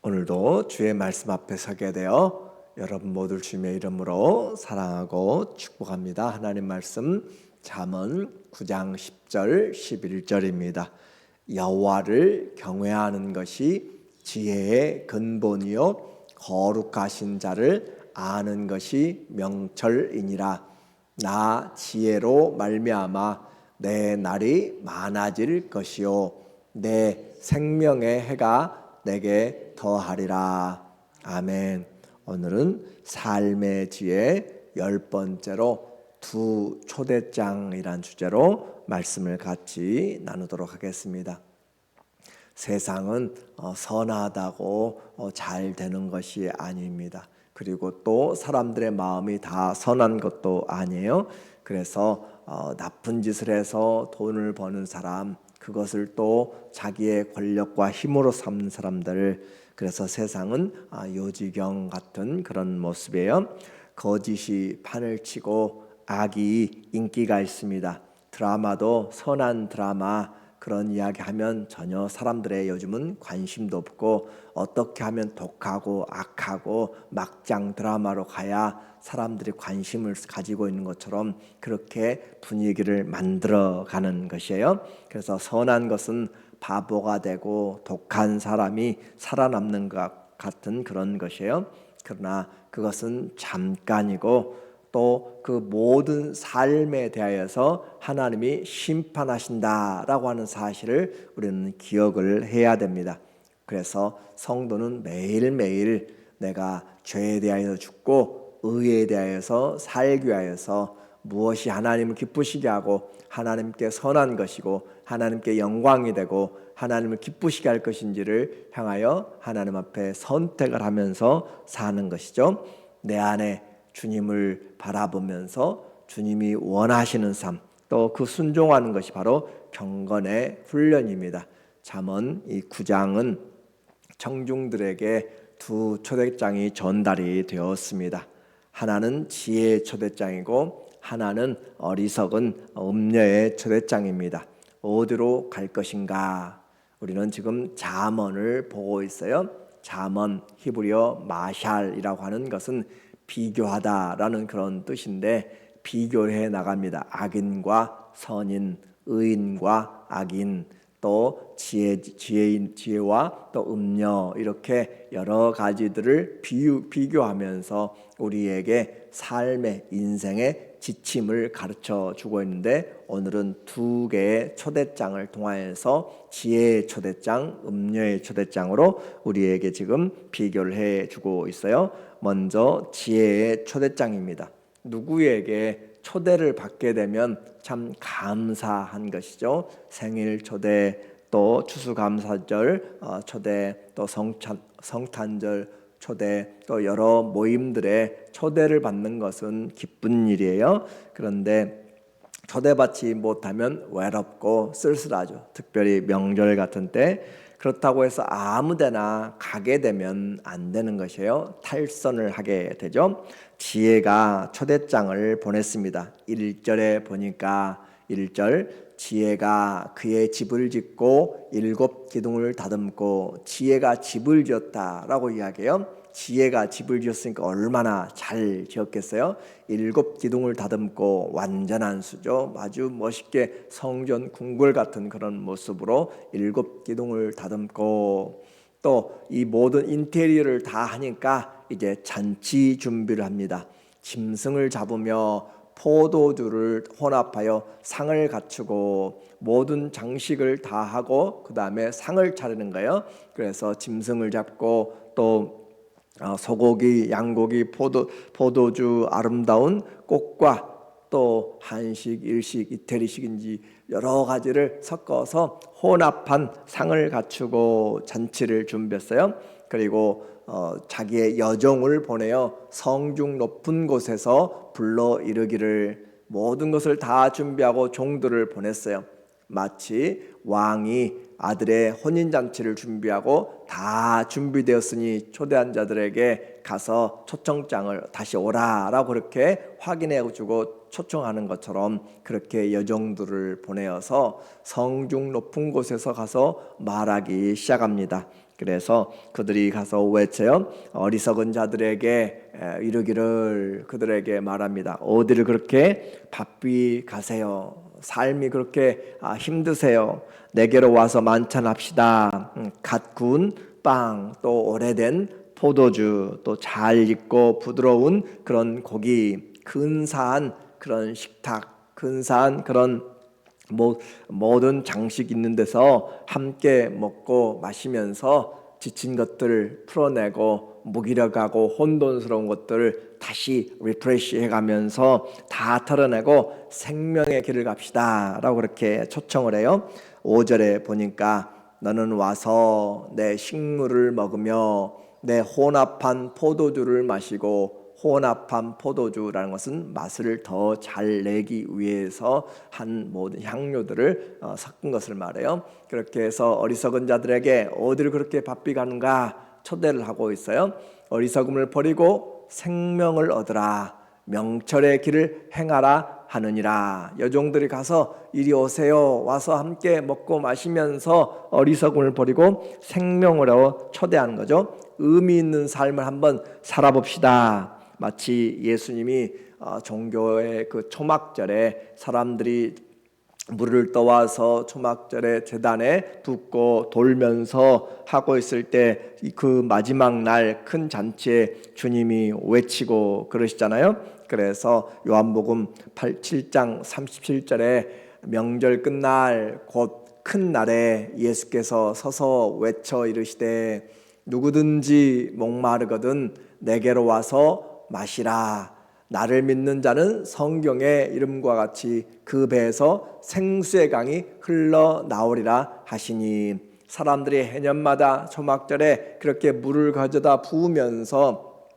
오늘도 주의 말씀 앞에 서게 되어 여러분 모두 주님의 이름으로 사랑하고 축복합니다. 하나님 말씀 잠언 9장 10절 11절입니다. 여호와를 경외하는 것이 지혜의 근본이요 거룩하신 자를 아는 것이 명철이니라. 나 지혜로 말미암아 내 날이 많아질 것이요 내 생명의 해가 내게 더하리라. 아멘. 오늘은 삶의 지혜 10번째로 두 초대장이란 주제로 말씀을 같이 나누도록 하겠습니다. 세상은 선하다고 잘 되는 것이 아닙니다. 그리고 또 사람들의 마음이 다 선한 것도 아니에요. 그래서 나쁜 짓을 해서 돈을 버는 사람, 그것을 또 자기의 권력과 힘으로 삼는 사람들, 그래서 세상은 요지경 같은 그런 모습이에요. 거짓이 판을 치고 악이 인기가 있습니다. 드라마도 선한 드라마 그런 이야기 하면 전혀 사람들의 요즘은 관심도 없고, 어떻게 하면 독하고 악하고 막장 드라마로 가야 사람들이 관심을 가지고 있는 것처럼 그렇게 분위기를 만들어가는 것이에요. 그래서 선한 것은 바보가 되고 독한 사람이 살아남는 것 같은 그런 것이에요. 그러나 그것은 잠깐이고 또 그 모든 삶에 대하여서 하나님이 심판하신다라고 하는 사실을 우리는 기억을 해야 됩니다. 그래서 성도는 매일매일 내가 죄에 대하여 죽고 의에 대하여서 살기 위하여서 무엇이 하나님을 기쁘시게 하고 하나님께 선한 것이고 하나님께 영광이 되고 하나님을 기쁘시게 할 것인지를 향하여 하나님 앞에 선택을 하면서 사는 것이죠. 내 안에 주님을 바라보면서 주님이 원하시는 삶, 또 그 순종하는 것이 바로 경건의 훈련입니다. 잠언 이 9장은 청중들에게 두 초대장이 전달이 되었습니다. 하나는 지혜의 초대장이고 하나는 어리석은 음녀의 초대장입니다. 어디로 갈 것인가? 우리는 지금 잠언을 보고 있어요. 잠언, 히브리어 마샬이라고 하는 것은 비교하다라는 그런 뜻인데 비교해 나갑니다. 악인과 선인, 의인과 악인, 또 지혜와 또 음녀, 이렇게 여러 가지들을 비교하면서 우리에게 삶의 인생의 지침을 가르쳐 주고 있는데, 오늘은 두 개의 초대장을 통하여서 지혜의 초대장, 음녀의 초대장으로 우리에게 지금 비교를 해 주고 있어요. 먼저 지혜의 초대장입니다. 누구에게 초대를 받게 되면 참 감사한 것이죠. 생일 초대, 또 추수감사절 초대, 또 성탄절 초대, 또 여러 모임들의 초대를 받는 것은 기쁜 일이에요. 그런데 초대받지 못하면 외롭고 쓸쓸하죠. 특별히 명절 같은 때. 그렇다고 해서 아무데나 가게 되면 안 되는 것이에요. 탈선을 하게 되죠. 지혜가 초대장을 보냈습니다. 1절에 보니까 1절, 지혜가 그의 집을 짓고 7 기둥을 다듬고, 지혜가 집을 지었다라고 이야기해요. 지혜가 집을 지었으니까 얼마나 잘 지었겠어요. 7 기둥을 다듬고, 완전한 수죠. 아주 멋있게 성전 궁궐 같은 그런 모습으로 7 기둥을 다듬고, 또 이 모든 인테리어를 다 하니까 이제 잔치 준비를 합니다. 짐승을 잡으며 포도주를 혼합하여 상을 갖추고 모든 장식을 다 하고 그 다음에 상을 차리는 거예요. 그래서 짐승을 잡고 또 소고기, 양고기, 포도주, 아름다운 꽃과 또 한식, 일식, 이태리식인지 여러 가지를 섞어서 혼합한 상을 갖추고 잔치를 준비했어요. 그리고 자기의 여종을 보내어 성중 높은 곳에서 불러 이르기를, 모든 것을 다 준비하고 종들을 보냈어요. 마치 왕이 아들의 혼인잔치를 준비하고 다 준비되었으니 초대한 자들에게 가서 초청장을 다시 오라라고 그렇게 확인해주고 초청하는 것처럼 그렇게 여종들을 보내어서 성중 높은 곳에서 가서 말하기 시작합니다. 그래서 그들이 가서 외쳐요. 어리석은 자들에게 이르기를 그들에게 말합니다. 어디를 그렇게 바삐 가세요? 삶이 그렇게 힘드세요? 내게로 와서 만찬합시다. 갓 구운 빵, 또 오래된 포도주, 또 잘 익고 부드러운 그런 고기, 근사한 그런 식탁, 근사한 그런 모든 장식 있는 데서 함께 먹고 마시면서 지친 것들을 풀어내고 무기력하고 혼돈스러운 것들을 다시 리프레시 해가면서 다 털어내고 생명의 길을 갑시다 라고 그렇게 초청을 해요. 5절에 보니까 너는 와서 내 식물을 먹으며 내 혼합한 포도주를 마시고, 혼합한 포도주라는 것은 맛을 더 잘 내기 위해서 한 모든 향료들을 섞은 것을 말해요. 그렇게 해서 어리석은 자들에게 어디를 그렇게 바삐 가는가 초대를 하고 있어요. 어리석음을 버리고 생명을 얻으라, 명철의 길을 행하라 하느니라. 여종들이 가서 이리 오세요, 와서 함께 먹고 마시면서 어리석음을 버리고 생명으로 초대하는 거죠. 의미 있는 삶을 한번 살아봅시다. 마치 예수님이 종교의 그 초막절에 사람들이 물을 떠와서 초막절에 제단에 붓고 돌면서 하고 있을 때 그 마지막 날 큰 잔치에 주님이 외치고 그러시잖아요. 그래서 요한복음 7장 37절에 명절 끝날 곧 큰 날에 예수께서 서서 외쳐 이르시되 누구든지 목마르거든 내게로 와서 마시라. 나를 믿는 자는 성경의 이름과 같이 그 배에서 생수의 강이 흘러나오리라 하시니, 사람들이 해년마다 초막절에 그렇게 물을 가져다 부으면서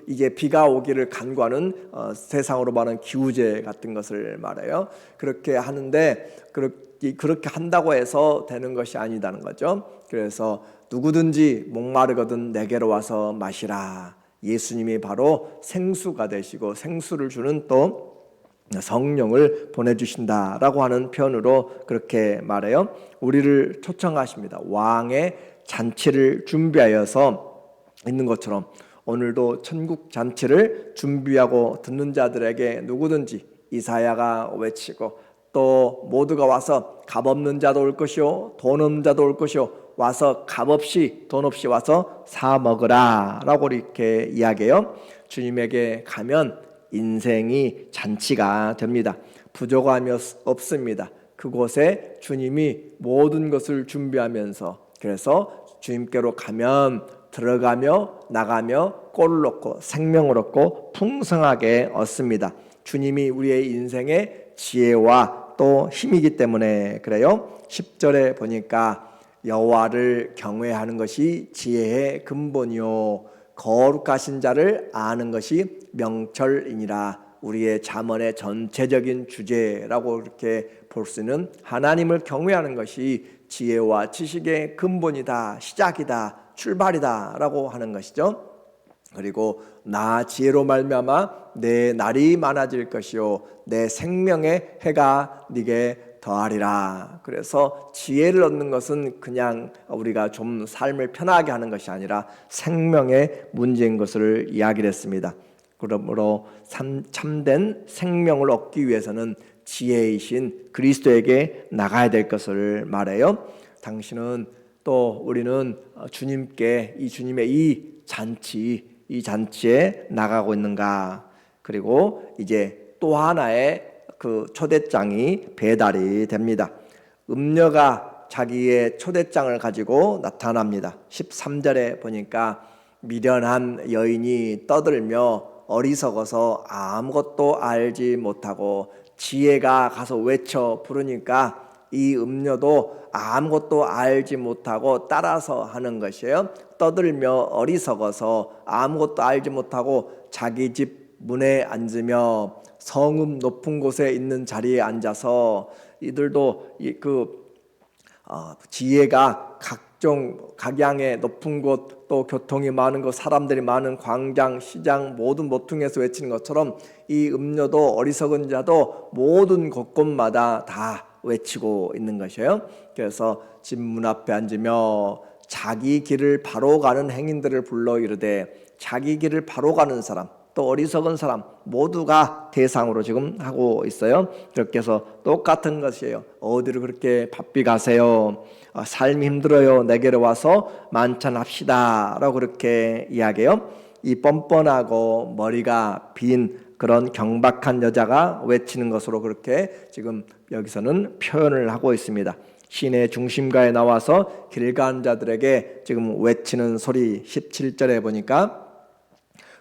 이게 비가 오기를 간구하는 세상으로 말하는 기우제 같은 것을 말해요. 그렇게 하는데 그렇게 한다고 해서 되는 것이 아니다는 거죠. 그래서 누구든지 목마르거든 내게로 와서 마시라. 예수님이 바로 생수가 되시고 생수를 주는 또 성령을 보내주신다라고 하는 표현으로 그렇게 말해요. 우리를 초청하십니다. 왕의 잔치를 준비하여서 있는 것처럼 오늘도 천국 잔치를 준비하고 듣는 자들에게 누구든지 이사야가 외치고, 또 모두가 와서 값 없는 자도 올 것이요 돈 없는 자도 올 것이요 와서 값 없이 돈 없이 와서 사 먹으라 라고 이렇게 이야기해요. 주님에게 가면 인생이 잔치가 됩니다. 부족함이 없습니다. 그곳에 주님이 모든 것을 준비하면서, 그래서 주님께로 가면 들어가며 나가며 꼴을 얻고 생명을 얻고 풍성하게 얻습니다. 주님이 우리의 인생의 지혜와 또 힘이기 때문에 그래요. 10절에 보니까 여호와를 경외하는 것이 지혜의 근본이요 거룩하신 자를 아는 것이 명철이니라. 우리의 잠언의 전체적인 주제라고 이렇게 볼 수 있는 하나님을 경외하는 것이 지혜와 지식의 근본이다, 시작이다, 출발이다 라고 하는 것이죠. 그리고 나 지혜로 말미암아 내 날이 많아질 것이요 내 생명의 해가 네게 더하리라. 그래서 지혜를 얻는 것은 그냥 우리가 좀 삶을 편하게 하는 것이 아니라 생명의 문제인 것을 이야기를 했습니다. 그러므로 참된 생명을 얻기 위해서는 지혜이신 그리스도에게 나가야 될 것을 말해요. 당신은 또 우리는 주님께 주님의 이 잔치에 나가고 있는가? 그리고 이제 또 하나의 그 초대장이 배달이 됩니다. 음녀가 자기의 초대장을 가지고 나타납니다. 13절에 보니까 미련한 여인이 떠들며 어리석어서 아무것도 알지 못하고, 지혜가 가서 외쳐 부르니까 이 음녀도 아무것도 알지 못하고 따라서 하는 것이에요. 떠들며 어리석어서 아무것도 알지 못하고 자기 집 문에 앉으며 성읍 높은 곳에 있는 자리에 앉아서, 이들도 지혜가 각양의 높은 곳, 또 교통이 많은 곳, 사람들이 많은 광장, 시장 모든 모퉁이에서 외치는 것처럼 이 음녀도 어리석은 자도 모든 곳곳마다 다 외치고 있는 것이에요. 그래서 집 문 앞에 앉으며 자기 길을 바로 가는 행인들을 불러 이르되, 자기 길을 바로 가는 사람, 또 어리석은 사람 모두가 대상으로 지금 하고 있어요. 그렇게 해서 똑같은 것이에요. 어디를 그렇게 바삐 가세요? 삶이 힘들어요. 내게로 와서 만찬합시다 라고 그렇게 이야기해요. 이 뻔뻔하고 머리가 빈 그런 경박한 여자가 외치는 것으로 그렇게 지금 여기서는 표현을 하고 있습니다. 시내 중심가에 나와서 길 가는 자들에게 지금 외치는 소리, 17절에 보니까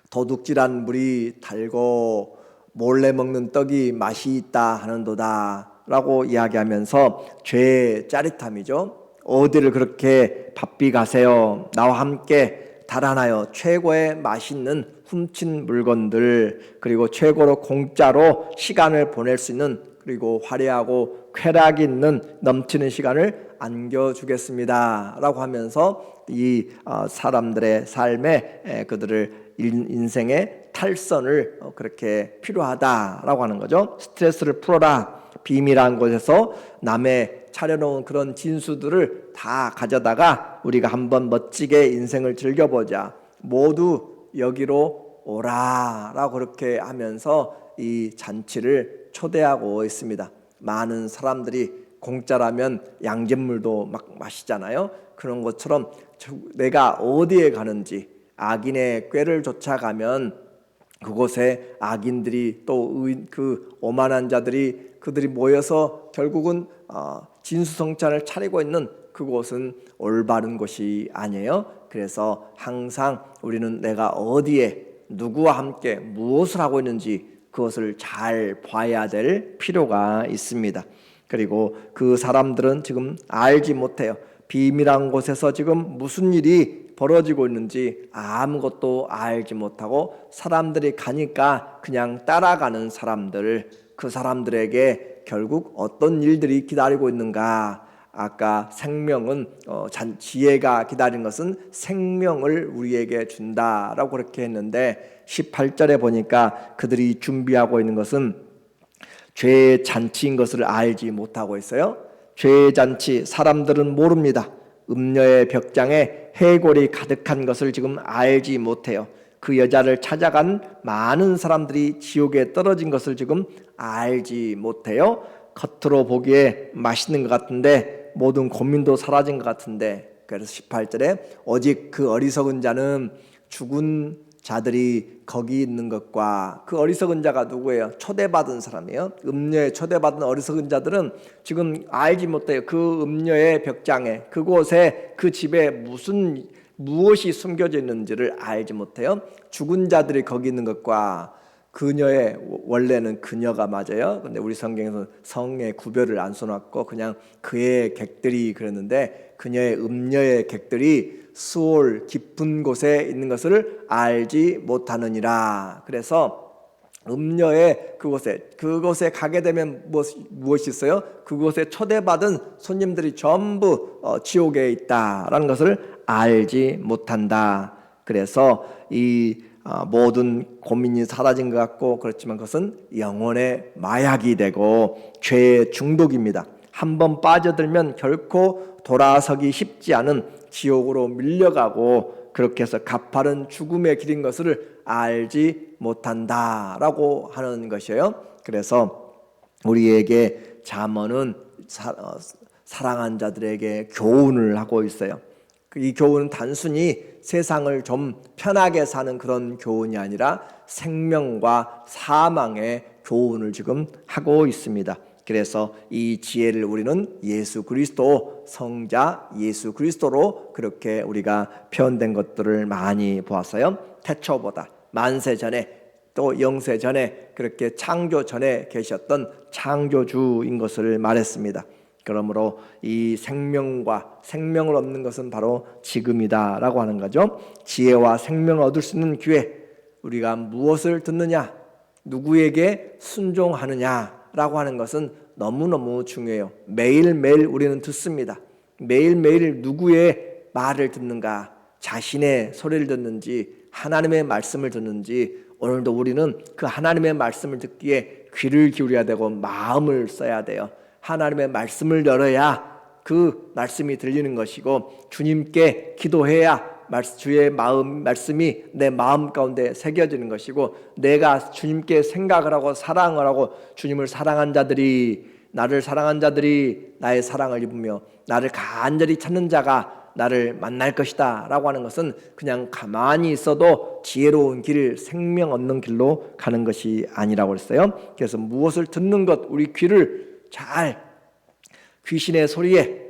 도둑질한 물이 달고 몰래 먹는 떡이 맛이 있다 하는도다 라고 이야기하면서 죄의 짜릿함이죠. 어디를 그렇게 바삐 가세요? 나와 함께 달아나요. 최고의 맛있는 훔친 물건들, 그리고 최고로 공짜로 시간을 보낼 수 있는, 그리고 화려하고 쾌락이 있는 넘치는 시간을 안겨주겠습니다 라고 하면서 이 사람들의 삶에 그들을 인생의 탈선을 그렇게 필요하다라고 하는 거죠. 스트레스를 풀어라. 비밀한 곳에서 남의 차려놓은 그런 진수들을 다 가져다가 우리가 한번 멋지게 인생을 즐겨보자. 모두 여기로 오라라고 그렇게 하면서 이 잔치를 초대하고 있습니다. 많은 사람들이 공짜라면 양잿물도 막 마시잖아요. 그런 것처럼 내가 어디에 가는지, 악인의 꾀를 쫓아가면 그곳에 악인들이 또 그 오만한 자들이 그들이 모여서 결국은 진수성찬을 차리고 있는 그곳은 올바른 곳이 아니에요. 그래서 항상 우리는 내가 어디에 누구와 함께 무엇을 하고 있는지 그것을 잘 봐야 될 필요가 있습니다. 그리고 그 사람들은 지금 알지 못해요. 비밀한 곳에서 지금 무슨 일이 벌어지고 있는지 아무것도 알지 못하고 사람들이 가니까 그냥 따라가는 사람들, 그 사람들에게 결국 어떤 일들이 기다리고 있는가. 아까 생명은 지혜가 기다린 것은 생명을 우리에게 준다라고 그렇게 했는데 18절에 보니까 그들이 준비하고 있는 것은 죄의 잔치인 것을 알지 못하고 있어요. 죄의 잔치, 사람들은 모릅니다. 음녀의 벽장에 해골이 가득한 것을 지금 알지 못해요. 그 여자를 찾아간 많은 사람들이 지옥에 떨어진 것을 지금 알지 못해요. 겉으로 보기에 맛있는 것 같은데 모든 고민도 사라진 것 같은데, 그래서 18절에 오직 그 어리석은 자는 죽은 자들이 거기 있는 것과, 그 어리석은 자가 누구예요? 초대받은 사람이에요. 음녀에 초대받은 어리석은 자들은 지금 알지 못해요. 그 음녀의 벽장에, 그곳에, 그 집에 무엇이 숨겨져 있는지를 알지 못해요. 죽은 자들이 거기 있는 것과 그녀의, 원래는 그녀가 맞아요. 근데 우리 성경에서 성의 구별을 안 써놨고 그냥 그의 객들이 그랬는데, 그녀의 음녀의 객들이 수올 깊은 곳에 있는 것을 알지 못하느니라. 그래서 음녀의 그곳에 가게 되면 무엇이 있어요? 그곳에 초대받은 손님들이 전부 지옥에 있다라는 것을 알지 못한다. 그래서 이 모든 고민이 사라진 것 같고, 그렇지만 그것은 영혼의 마약이 되고 죄의 중독입니다. 한번 빠져들면 결코 돌아서기 쉽지 않은 지옥으로 밀려가고, 그렇게 해서 가파른 죽음의 길인 것을 알지 못한다라고 하는 것이에요. 그래서 우리에게 잠언은 사랑한 자들에게 교훈을 하고 있어요. 이 교훈은 단순히 세상을 좀 편하게 사는 그런 교훈이 아니라 생명과 사망의 교훈을 지금 하고 있습니다. 그래서 이 지혜를 우리는 예수 그리스도, 성자 예수 그리스도로 그렇게 우리가 표현된 것들을 많이 보았어요. 태초보다 만세 전에, 또 영세 전에, 그렇게 창조 전에 계셨던 창조주인 것을 말했습니다. 그러므로 이 생명과 생명을 얻는 것은 바로 지금이다라고 하는 거죠. 지혜와 생명을 얻을 수 있는 기회, 우리가 무엇을 듣느냐, 누구에게 순종하느냐라고 하는 것은 너무너무 중요해요. 매일매일 우리는 듣습니다. 매일매일 누구의 말을 듣는가, 자신의 소리를 듣는지 하나님의 말씀을 듣는지, 오늘도 우리는 그 하나님의 말씀을 듣기에 귀를 기울여야 되고 마음을 써야 돼요. 하나님의 말씀을 열어야 그 말씀이 들리는 것이고, 주님께 기도해야 주의 말씀이 내 마음 가운데 새겨지는 것이고, 내가 주님께 생각을 하고 사랑을 하고 주님을 사랑한 자들이, 나를 사랑한 자들이 나의 사랑을 입으며 나를 간절히 찾는 자가 나를 만날 것이다 라고 하는 것은 그냥 가만히 있어도 지혜로운 길, 생명 얻는 길로 가는 것이 아니라고 했어요. 그래서 무엇을 듣는 것, 우리 귀를 잘, 귀신의 소리에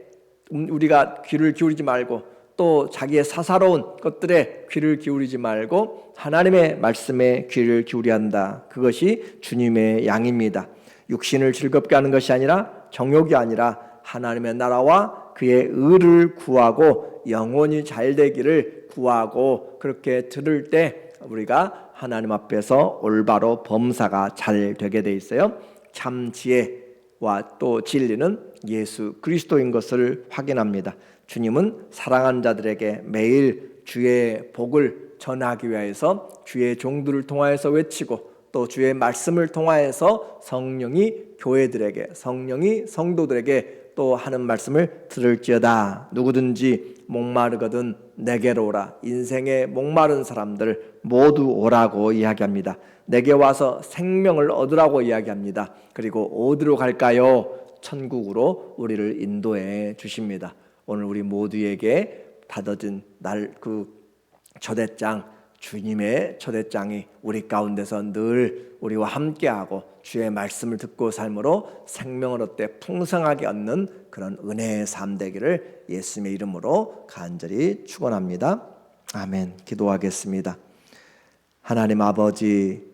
우리가 귀를 기울이지 말고, 또 자기의 사사로운 것들에 귀를 기울이지 말고 하나님의 말씀에 귀를 기울여야 한다. 그것이 주님의 양입니다. 육신을 즐겁게 하는 것이 아니라, 정욕이 아니라 하나님의 나라와 그의 의를 구하고 영혼이 잘 되기를 구하고, 그렇게 들을 때 우리가 하나님 앞에서 올바로 범사가 잘 되게 돼 있어요. 참 지혜와 또 진리는 예수 그리스도인 것을 확인합니다. 주님은 사랑하는 자들에게 매일 주의 복을 전하기 위해서 주의 종들을 통하여서 외치고, 또 주의 말씀을 통하여서 성령이 교회들에게, 성령이 성도들에게 또 하는 말씀을 들을지어다. 누구든지 목마르거든 내게로 오라. 인생에 목마른 사람들 모두 오라고 이야기합니다. 내게 와서 생명을 얻으라고 이야기합니다. 그리고 어디로 갈까요? 천국으로 우리를 인도해 주십니다. 오늘 우리 모두에게 받아진 그 초대장, 주님의 초대장이 우리 가운데서 늘 우리와 함께하고 주의 말씀을 듣고 삶으로 생명을 얻되 풍성하게 얻는 그런 은혜의 삶 되기를 예수님의 이름으로 간절히 축원합니다. 아멘. 기도하겠습니다. 하나님 아버지,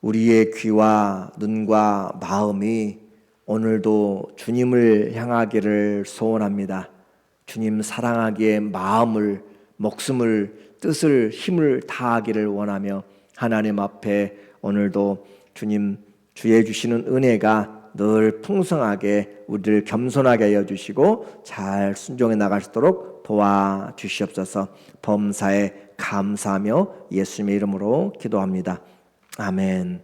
우리의 귀와 눈과 마음이 오늘도 주님을 향하기를 소원합니다. 주님 사랑하기에 마음을, 목숨을, 뜻을, 힘을 다하기를 원하며, 하나님 앞에 오늘도 주님 주의 주시는 은혜가 늘 풍성하게 우리를 겸손하게 하여 주시고 잘 순종해 나갈 수 있도록 도와주시옵소서. 범사에 감사하며 예수님의 이름으로 기도합니다. 아멘.